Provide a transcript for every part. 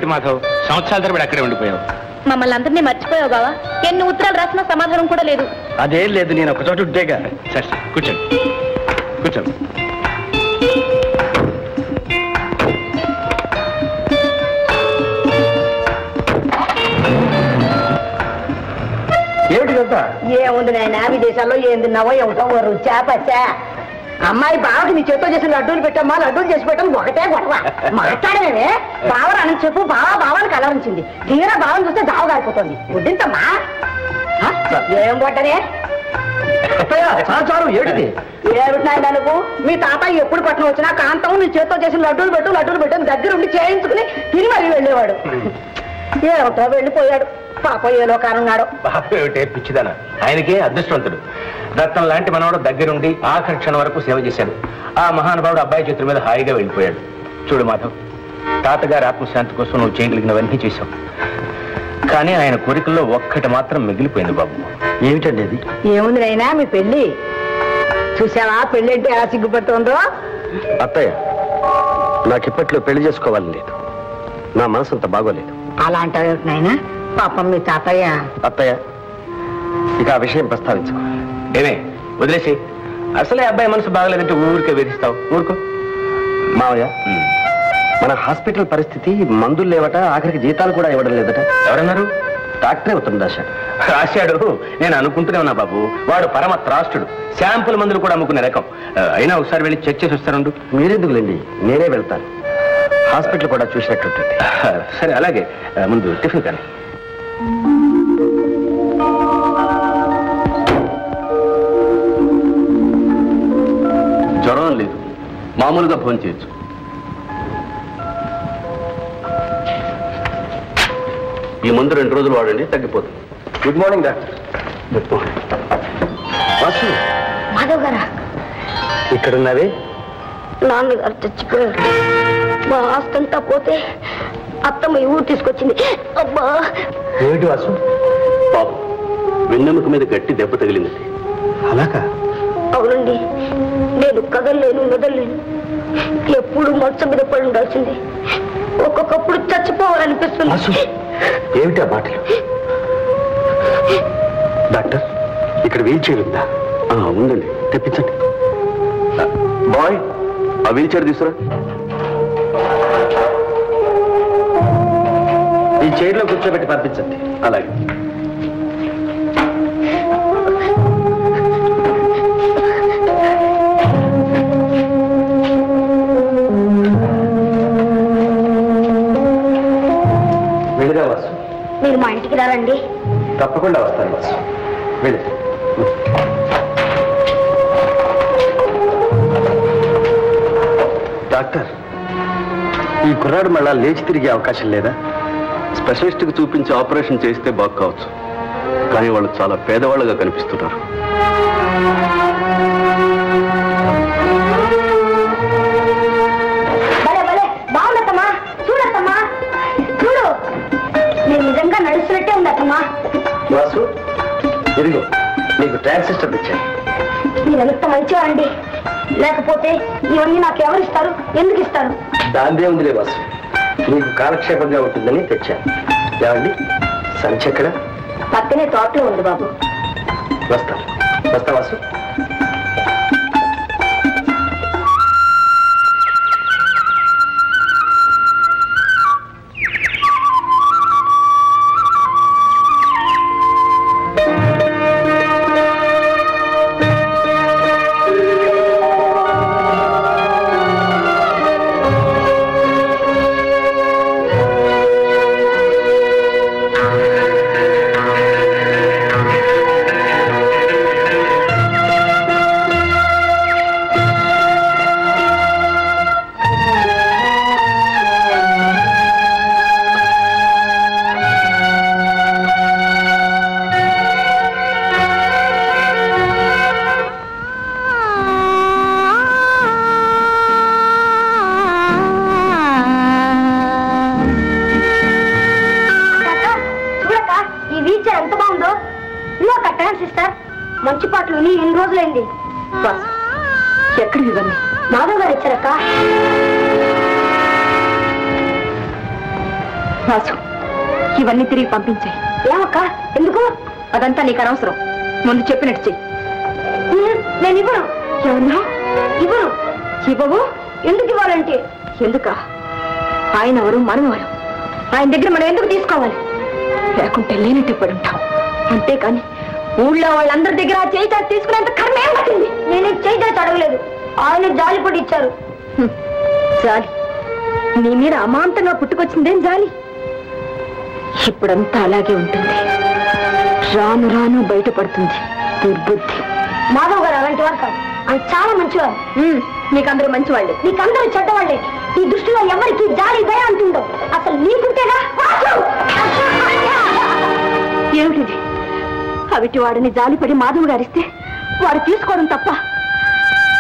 ఏమిటి మాధవ్, సంవత్సరాల తరబడి అక్కడే ఉండిపోయావు? మమ్మల్ని అందరినీ మర్చిపోయావు బావా. ఎన్ని ఉత్తరాలు రాసినా సమాధానం కూడా లేదు. అదేం లేదు, నేను ఒక చోట ఉంటేగా. సరే కూర్చోండి కూర్చోండి. ఏమిటి కదా? ఏముంది నాయన, విదేశాల్లో ఏం తిన్నావో ఏమిటో రుచా పచ్చా. అమ్మాయి బావకి నీ చేత్తో చేసిన లడ్డూలు పెట్టమ్మా, లడ్డూలు చేసి పెట్టడం ఒకటే గొడవ. మాట్లాడమే బావరాని చెప్పు, బావాని కలవరించింది. తీరా బావని చూస్తే దావ గారిపోతుంది. గుడ్డింతమ్మా ఏం కొట్టనే? చాలు ఏమిటి? ఏమిటినాయన నువ్వు? మీ తాతయ్య ఎప్పుడు పట్టణం వచ్చినా కాంతం నీ చేత్తో చేసిన లడ్డూలు పెట్టు దగ్గర ఉండి చేయించుకుని తిని మళ్ళీ వెళ్ళేవాడు. ఏమిటో వెళ్ళిపోయాడు. పాప ఏ లోకానున్నాడు. పాప ఏమిటే పిచ్చిదాన, ఆయనకే అదృష్టవంతుడు. రత్నం లాంటి మనవాడు దగ్గరుండి ఆఖరి క్షణం వరకు సేవ చేశాడు. ఆ మహానుభావుడు అబ్బాయి చేతుల మీద హాయిగా వెళ్ళిపోయాడు. చూడు మాధవ్, తాతగారి ఆత్మశాంతి కోసం నువ్వు చేయగలిగినవన్నీ చేశావు. కానీ ఆయన కోరికల్లో ఒక్కటి మాత్రం మిగిలిపోయింది బాబు. ఏమిటండి అది? ఏముంది నైనా మీ పెళ్లి చూసావా? పెళ్లి అంటే ఎలా సిగ్గుపడుతుందో. అత్తయ్య, నాకిప్పట్లో పెళ్లి చేసుకోవాలని లేదు. నా మనసు అంత బాగోలేదు. అలా అంటావు నాయనా? పాపం మీ తాతయ్య. అత్తయ్య, ఇక ఆ విషయం ప్రస్తావించుకో. ఏమే వదిలేసి, అసలే అబ్బాయి మనసు బాగలేదంటే ఊరికే వేధిస్తావు. ఊరుకో. మావయ్య, మన హాస్పిటల్ పరిస్థితి మందులు లేవట, ఆఖరికి జీతాలు కూడా ఇవ్వడం లేదట. ఎవరన్నారు? డాక్టరే ఉత్తరం రాశాడు. రాశాడు, నేను అనుకుంటూనే ఉన్నా బాబు. వాడు పరమ త్రాష్టుడు, శాంపుల్ మందులు కూడా అమ్ముకునే రకం. అయినా ఒకసారి వెళ్ళి చెక్ చేసి వస్తారండు. మీరెందుకులేండి, నేనే వెళ్తాను. హాస్పిటల్ కూడా చూసినట్టుంటుంది. సరే అలాగే, ముందు టిఫిన్ కానీ. జ్వరం లేదు, మామూలుగా ఫోన్ చేయొచ్చు. ఈ మందు 2 రోజులు వాడండి, తగ్గిపోతుంది. Good morning doctor. Good morning. Vasu, Madhav గారా? ఇక్కడున్నావే? నాన్నగారు చచ్చిపోయారు. మా ఆస్తంతా పోతే అత్తమ్మ ఊరు తీసుకొచ్చింది. అబ్బా! ఏమిటి వాసు? పాపం, వెన్నెముక మీద గట్టి దెబ్బ తగిలింది. అలాగా? అవునండి, నేను కదలలేను, మెదలేను. ఎప్పుడు మచ్చ మీద పడి ఉండాల్సింది. ఒక్కొక్కప్పుడు చచ్చిపోవాలనిపిస్తుంది. ఏమిటి ఆ మాటలు? డాక్టర్, ఇక్కడ వీల్ చైర్ ఉందా? ఉందండి, తెప్పించండి. బాయ్, ఆ వీల్ చైర్ తీసుకురా. ఈ చైర్లో కూర్చోబెట్టి పంపించండి. అలాగే. వెళ్ళిరా వాసు. మీరు మా ఇంటికి రారండి? తప్పకుండా వస్తాను వాసు. వెళ్ళి. డాక్టర్, ఈ కుర్రాడు మళ్ళా లేచి తిరిగే అవకాశం లేదా? స్పెషలిస్ట్కి చూపించి ఆపరేషన్ చేస్తే బాగు కావచ్చు, కానీ వాళ్ళు చాలా పేదవాళ్ళుగా కనిపిస్తున్నారు. బాగుందమ్మా, చూడమ్మా, చూడు, నేను నిజంగా నడుస్తున్నట్టే ఉందమ్మా. వాసు, ఇదిగో నీకు ట్రాన్సిస్టర్ తెచ్చాను. మీరెంత మంచివారండి. లేకపోతే ఇవన్నీ నాకు ఎవరిస్తారు, ఎందుకు ఇస్తారు? దాందే ఉందిలే వాసు, నీకు కాలక్షేపంగా ఉంటుందని తెచ్చాను. ఏమండి, సంచి ఎక్కడ? పక్కనే తోటలో ఉంది బాబు. వస్తా వాసు. మంచి పాటలు ఎన్ని రోజులైంది? ఎక్కడికి ఇవ్వండి? మాధవ్ గారు ఇచ్చారక్క. వాసు, ఇవన్నీ తిరిగి పంపించాయి. ఏమక్క? ఎందుకు? అదంతా నీకు అనవసరం. ముందు చెప్పినట్టు చెయ్యి. నేను ఇవ్వను. ఏమన్నా? ఇవ్వను. ఇవ్వవు? ఎందుకు ఇవ్వాలంటే? ఎందుక? ఆయన ఎవరు, మనం ఎవరు? ఆయన దగ్గర మనం ఎందుకు తీసుకోవాలి? లేకుంటే లేనట్టు పడి ఉంటాం. అంతేకాని ఊళ్ళో వాళ్ళందరి దగ్గర ఆ చేయి చాచి తీసుకునేంత కర్మ ఏం పట్టింది? నేను చేయి చాచి అడగలేదు. ఆయన జాలి పడి ఇచ్చారు. జాలి? నీ మీద అమాంతంగా పుట్టుకొచ్చిందేం జాలి? ఇప్పుడంతా అలాగే ఉంటుంది. రాను రాను బయటపడుతుంది దుర్బుద్ధి. మాధవ్ గారు అలాంటి వారు కాదు. ఆయన చాలా మంచివారు. నీకందరూ మంచివాళ్ళే. నీకందరూ చెడ్డవాళ్లే. ఈ దృష్టిలో ఎవరికి జాలి దయ అంటుండవు. అసలు నీకుంటేగా. ఏమిటిది? అవిటి వాడిని జాలిపడి మాధవ్ గారిస్తే వాడు తీసుకోవడం తప్ప?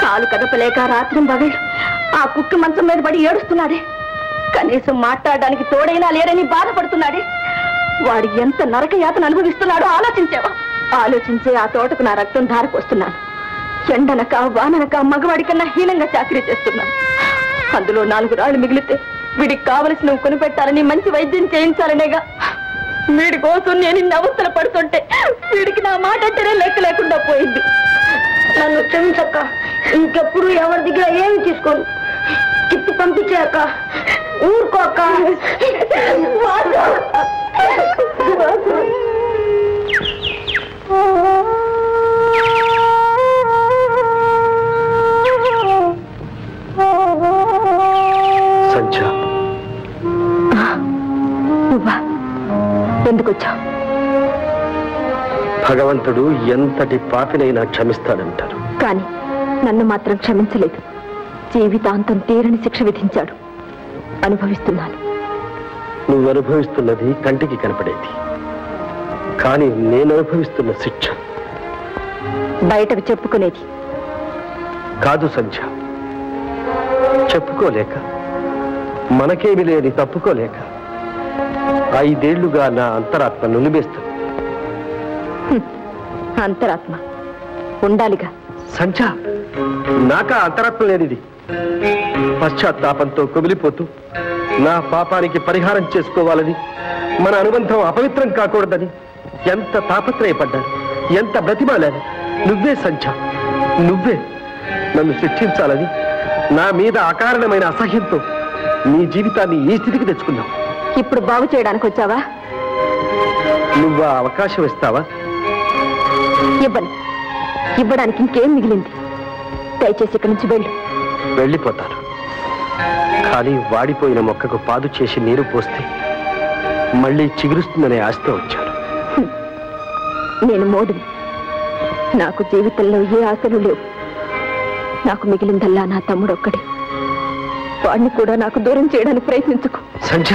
కాలు కదపలేక రాత్రి పగళ్ళు ఆ కుక్కి మంచం మీద పడి ఏడుస్తున్నాడే. కనీసం మాట్లాడడానికి తోడైనా లేరని బాధపడుతున్నాడే. వాడు ఎంత నరక యాతన అనుభవిస్తున్నాడో ఆలోచించావా? ఆలోచించే ఆ తోటకు నా రక్తం ధారపోస్తున్నాను. ఎండనక వాననక మగవాడి కన్నా హీనంగా చాకరీ చేస్తున్నాను. అందులో 4 రాళ్ళు మిగిలితే వీడికి కావలసినవి కొనిపెట్టాలని, మంచి వైద్యం చేయించాలనేగా. వీడి కోసం నేను ఇన్ని అవస్థలు పడుతుంటే వీడికి నా మాట అంటేనే లెక్క లేకుండా పోయింది. నన్ను క్షమించక్క. ఇంకెప్పుడు ఎవరి దగ్గర ఏమి తీసుకోను. తిప్పి పంపించాక ఊరుకో అక్క. సంధ్య, నువ్వా? ఎందుకు వచ్చావు? భగవంతుడు ఎంతటి పాపినైనా క్షమిస్తాడంటారు. కానీ నన్ను మాత్రం క్షమించలేదు. జీవితాంతం తీరని శిక్ష విధించాడు. అనుభవిస్తున్నాను. నువ్వు అనుభవిస్తున్నది కంటికి కనపడేది, కానీ నేను అనుభవిస్తున్న శిక్ష బయటకు చెప్పుకునేది కాదు సంధ్య. చెప్పుకోలేక, మనకేమి లేని తప్పుకోలేక 5 ఏళ్లుగా నా అంతరాత్మ నులిమేస్తుంది. అంతరాత్మ ఉండాలిగా. సంధ్య, నాకా అంతరాత్మ లేనిది. పశ్చాత్తాపంతో కుమిలిపోతూ నా పాపానికి పరిహారం చేసుకోవాలని, మన అనుబంధం అపవిత్రం కాకూడదని ఎంత తాపత్రయపడ్డాను, ఎంత బ్రతిమాలాను. నువ్వే సంధ్య, నువ్వే నన్ను శిక్షించాలని నా మీద అకారణమైన అసహ్యంతో నీ జీవితాన్ని ఈ స్థితికి తెచ్చుకున్నావు. ఇప్పుడు బాగు చేయడానికి వచ్చావా? నువ్వు ఆ అవకాశం ఇస్తావా? ఇవ్వను. ఇవ్వడానికి ఇంకేం మిగిలింది? దయచేసి ఇక్కడి నుంచి వెళ్ళు. వెళ్ళిపోతాను, కానీ వాడిపోయిన మొక్కకు పాదు చేసి నీరు పోస్తే మళ్ళీ చిగురుస్తుందనే ఆశతో వచ్చాను. నేను మోడుని. నాకు జీవితంలో ఏ ఆశలు లేవు. నాకు మిగిలిందల్లా నా తమ్ముడు ఒక్కడే. వాడిని కూడా నాకు దూరం చేయడానికి ప్రయత్నించుకో. సంధ్య,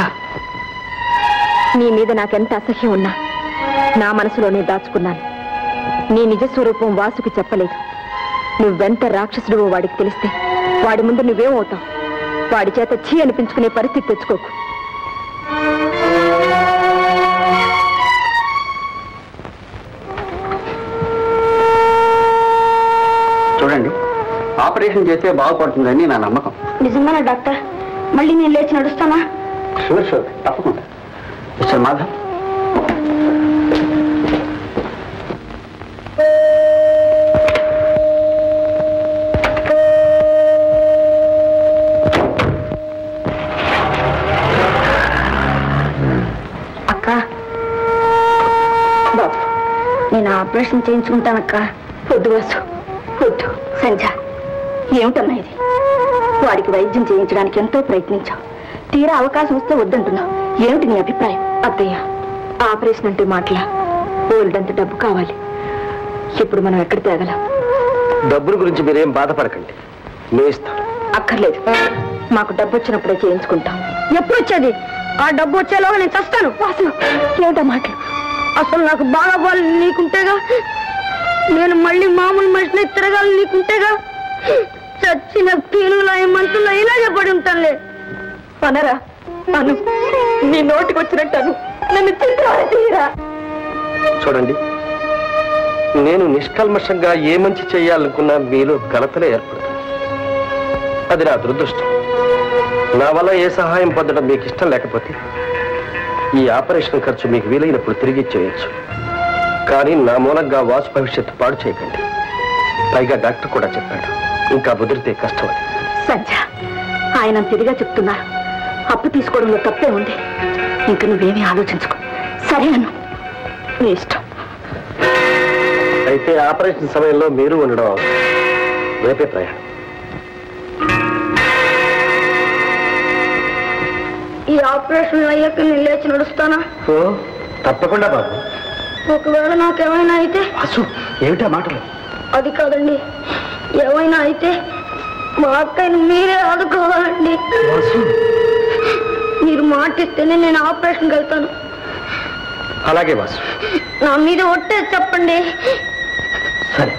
నీ మీద నాకెంత అసహ్యం ఉన్నా నా మనసులోనే దాచుకున్నాను. నీ నిజ స్వరూపం వాసుకి చెప్పలేదు. నువ్వెంత రాక్షసుడివో వాడికి తెలిస్తే వాడి ముందు నువ్వేమవుతావు? వాడి చేత ఛీ అనిపించుకునే పరిస్థితి తెచ్చుకోకు. చూడండి, ఆపరేషన్ చేస్తే బాగుపడుతుందని నా నమ్మకం. నిజంగానా డాక్టర్? మళ్ళీ నేను లేచి నడుస్తానా? షూర్ షూర్, తప్పకుండా. మిస్టర్ మాధవ్, అక్క, బాబు నేను ఆపరేషన్ చేయించుకుంటానక్క. వద్దు వాసు, వద్దు. సంధ్య, ఏమిటన్నా ఇది? వాడికి వైద్యం చేయించడానికి ఎంతో ప్రయత్నించావు. తీరా అవకాశం వస్తే వద్దంటున్నావు. ఏమిటి నీ అభిప్రాయం? అత్తయ్య, ఆపరేషన్ అంటే మాటలా? ఓల్డంత డబ్బు కావాలి. ఇప్పుడు మనం ఎక్కడ తేగలం? డబ్బుల గురించి మీరేం బాధపడకండి, నేను ఇస్తాను. అక్కర్లేదు. మాకు డబ్బు వచ్చినప్పుడే చేయించుకుంటాం. ఎప్పుడు వచ్చేది? ఆ డబ్బు వచ్చేలోగా నేను చస్తాను. వాసు, ఏమిటా మాటలు? అసలు నాకు బాగా నీకుంటేగా, నేను మళ్ళీ మామూలు మనిషిని తిరగాలి నీకుంటేగా. చచ్చిన పీనులా మంతుల్లో ఇలాగే పడి ఉంటానులే. అనరా, అను. నీ నోటికి వచ్చినట్టు నన్ను తీరా. చూడండి, నేను నిష్కల్మషంగా ఏ మంచి చేయాలనుకున్నా మీలో గలతలే ఏర్పడుతుంది. అది నా దురదృష్టం. నా వల్ల ఏ సహాయం పొందడం మీకు ఇష్టం లేకపోతే ఈ ఆపరేషన్ ఖర్చు మీకు వీలైనప్పుడు తిరిగి చేయొచ్చు. కానీ నా మూలంగా వాసు భవిష్యత్తు పాడు చేయకండి. పైగా డాక్టర్ కూడా చెప్పాడు, ఇంకా ముదిరితే కష్టం అని. సంధ్య, ఆయన తిరిగా చెప్తున్నారు. అప్పు తీసుకోవడంలో తప్పే ఉంది. ఇంక నువ్వేమీ ఆలోచించుకో. సరే అను, నీ ఇష్టం. అయితే ఆపరేషన్ సమయంలో మీరు ఉండడం రేపే ప్రయాణం. ఈ ఆపరేషన్ అయ్యాక నేను లేచి నడుస్తానా? తప్పకుండా బాబు. ఒకవేళ నాకేమైనా అయితే? వాసు, ఏమిటా మాటలు? అది కాదండి, ఏమైనా అయితే మా అక్కని మీరే ఆదుకోవాలండి. మీరు మాటిస్తేనే నేను ఆపరేషన్కి వెళ్తాను. అలాగే వాసు. నా మీద ఒట్టే చెప్పండి. సరే.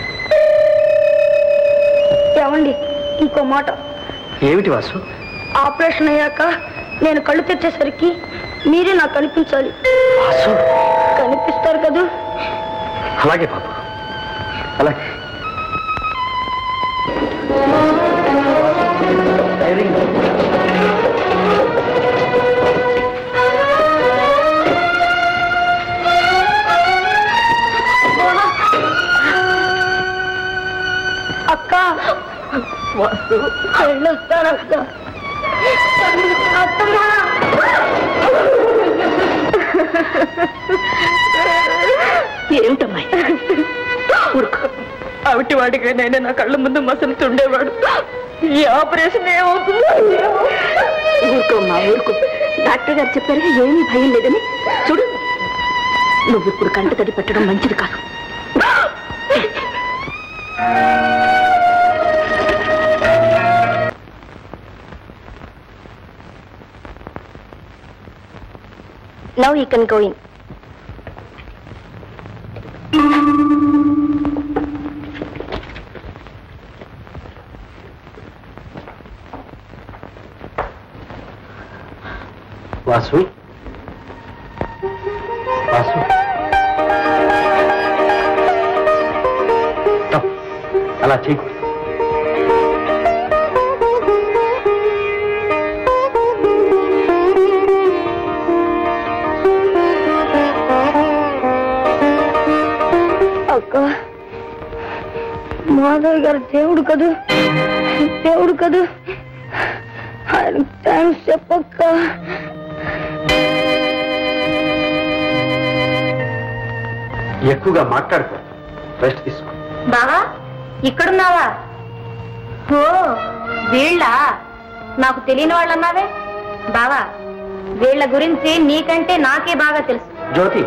ఏమండి, ఇంకో మాట. ఏమిటి వాసు? ఆపరేషన్ అయ్యాక నేను కళ్ళు తెచ్చేసరికి మీరే నాకు కనిపించాలి. వాసు, కనిపిస్తారు కదా? అలాగే బాబు, అలాగే. అక్క, వెళ్ళొస్తానక్క. అత్తమ్మా, ఏమిటమ్మాయి? అవిటి వాడికైనా నా కళ్ళ ముందు మసలుతుండేవాడు. ఈ ఆపరేషన్ ఏమవుతుందో. ఊరుకోమ్మా, ఊరుకో. డాక్టర్ గారు చెప్పారు ఏమీ భయం లేదని. చూడు, నువ్వు ఇప్పుడు కంట తడి పెట్టడం మంచిది కాదు. Now you can go in. Vasu, Vasu, అలా చేయకు. అక్క, మాధవ్ గారు దేవుడు కదూ, దేవుడు కదూ. ఆయన థ్యాంక్స్ చెప్పక్క. ఎక్కువగా మాట్లాడుకో, రెస్ట్ తీసుకో. బావా, ఇక్కడున్నావా? ఓ, వీళ్ళ నాకు తెలియని వాళ్ళు అన్నావే. బావా, వీళ్ళ గురించి నీకంటే నాకే బాగా తెలుసు. జ్యోతి.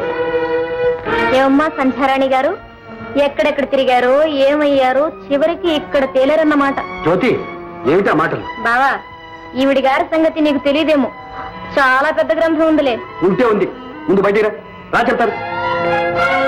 ఏమమ్మా సంధ్యారాణి గారు, ఎక్కడెక్కడ తిరిగారో ఏమయ్యారో చివరికి ఇక్కడ తేలేరన్నమాట. జ్యోతి, ఏమిటా మాటలు? బావా, ఈవిడి గారి సంగతి నీకు తెలియదేమో. చాలా పెద్ద గ్రంథం ఉందిలే. ఉంటే ఉంది, ముందు బయటికి రా చెప్తారు.